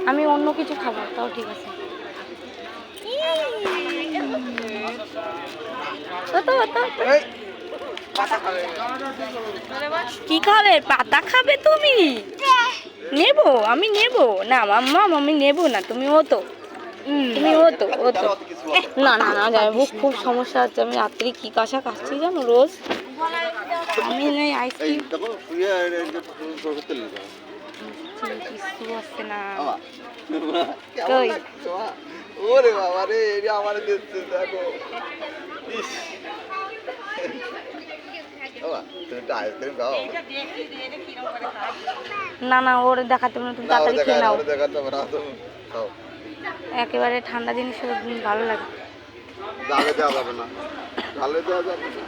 আমি অন্য কিছু খাবো, তাও ঠিক আছে। কি খাবে? পাতা খাবে তুমি? নেবো, আমি নেবো না মাম্মা, আমি নেবো না, তুমি তো তুমি ও তো না না না যাই, বুক খুব সমস্যা হচ্ছে। আমি রাত্রি কি কাঁসা কাশছি জানো রোজ। আমি নেই আইসক্রিম কিছু আসছে না। কই ওরে বাবা রে, এটা আমার দেখছে দেখো। ইস বাবা, তুমি তো আইসক্রিম খাও না না, ওর দেখাতে না, তুমি তাড়াতাড়ি খেয়ে নাও। দেখাতে হবে না, তুমি খাও। একেবারে ঠান্ডা জিনিস ভালো লাগে। জালে দেওয়া যাবে না, জালে দেওয়া যাবে না।